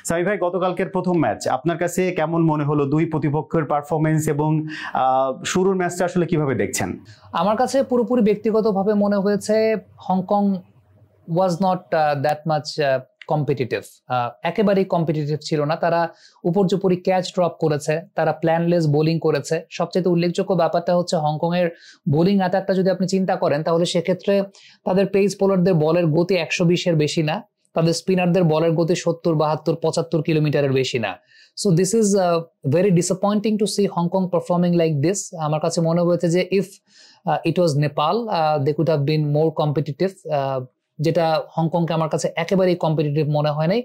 সামি ভাই, গতকালকের প্রথম ম্যাচ আপনার কাছে কেমন মনে হলো? দুই প্রতিপক্ষের পারফরমেন্স এবং শুরুর ম্যাচটা আসলে কিভাবে দেখছেন? আমার কাছে পুরোপুরি ব্যক্তিগতভাবে মনে হয়েছে Hong Kong was not that much competitive, একেবারেই কম্পিটিটিভ ছিল না। তারা উপর্যুপরি ক্যাচ ড্রপ করেছে, তারা প্ল্যানলেস বোলিং করেছে। সবচেয়ে উল্লেখযোগ্য ব্যাপারটা হচ্ছে হংকং এর বোলিং অ্যাটাকটা যদি আপনি চিন্তা করেন, তাহলে সেক্ষেত্রে তাদের পেস বোলারদের বলের গতি 120-এর বেশি না, তাদের স্পিনারদের বলের গতি 70, 72, 75 কিলোমিটারের বেশি না। So this is very disappointing to see Hong Kong performing like this. আমার কাছে মনে হয়েছে যে if it was Nepal they could have been more competitive, যেটা হংকংকে আমার কাছে একেবারেই কম্পিটিটিভ মনে হয় নাই।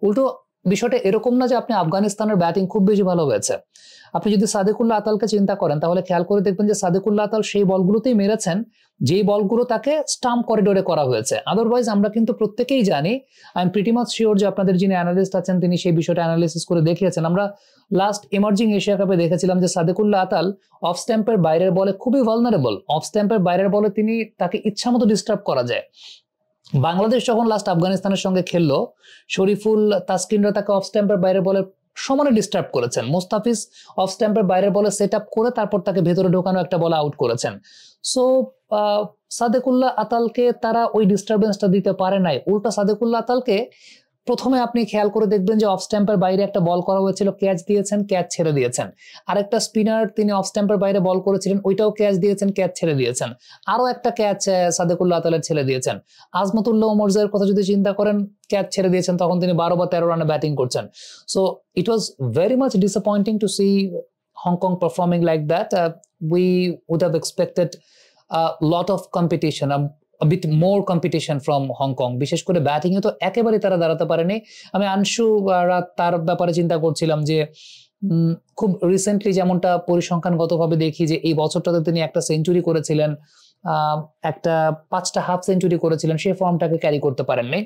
উল্টো বিষয়টা এরকম না যে আপনি আফগানিস্তানের ব্যাটিং খুব বেশি ভালো হয়েছে। আপনি যদি সাদেকুল্লাহ আতালকে চিন্তা করেন, তাহলে খেয়াল করে দেখবেন যে সাদেকুল্লাহ আতাল সেই বলগুলোতেই মেরেছেন যেই বলগুলো তাকে স্টাম্প করিডোরে করা হয়েছে। আদারওয়াইজ আমরা কিন্তু প্রত্যেকেই জানি, I am pretty much sure যে আপনাদের যিনি অ্যানালিস্ট আছেন তিনি সেই বিষয়টা অ্যানালিসিস করে দেখিয়েছেন। আমরা লাস্ট এমার্জিং এশিয়া কাপে দেখেছিলাম যে সাদেকুল্লাহ আতাল অফ স্ট্যাম্পের বাইরের বলে খুবই ভালনারেবল। অফ স্ট্যাম্পের বাইরের বলে তাকে ইচ্ছা মতো ডিস্টার্ব করা যায়। বাংলাদেশ যখন লাস্ট আফগানিস্তানের সঙ্গে খেললো, শরীফুল, তাসকিনরা তাকে অফ স্ট্যাম্পের বাইরে বলে সমানে ডিস্টার্ব করেছেন। মুস্তাফিজ অফ স্ট্যাম্পের বাইরে বলে সেট আপ করে তারপর তাকে ভেতরে ঢোকানো একটা বলে আউট করেছেন। সো সাদেকুল্লাহ আতালকে তারা ওই ডিস্টারবেন্সটা দিতে পারে নাই। উল্টা সাদেকুল্লাহ আতালকে প্রথমে আপনি খেয়াল করে দেখবেন যে অফ স্ট্যাম্পের বাইরে একটা বল করা হয়েছিল, ক্যাচ দিয়েছেন, ক্যাচ ছেড়ে দিয়েছেন। আরেকটা স্পিনার তিনি অফ স্ট্যাম্পের বাইরে বল করেছিলেন, ওইটাও ক্যাচ দিয়েছেন, ক্যাচ ছেড়ে দিয়েছেন। আরো একটা ক্যাচ সাদেকুল্লাহ আতালের ছেড়ে দিয়েছেন। আজমতুল্লাহ ওমরজের কথা যদি চিন্তা করেন, ক্যাচ ছেড়ে দিয়েছেন, তখন তিনি 12 বা 13 রানে ব্যাটিং করছেন। So it was very much disappointing to see Hong Kong performing like that. We would have expected lot of competition, a bit more competition from Hong Kong। বিশেষ করে ব্যাটিং এ তো একেবারে তারা দাঁড়াতে পারেনি। আমি আনশু তার ব্যাপারে চিন্তা করছিলাম যে খুব রিসেন্টলি যেমনটা পরিসংখ্যানগতভাবে দেখি যে এই বছরটাতে তিনি একটা সেঞ্চুরি করেছিলেন, একটা 5টা হাফ সেঞ্চুরি করেছিলেন, সেই ফর্মটাকে ক্যারি করতে পারেননি।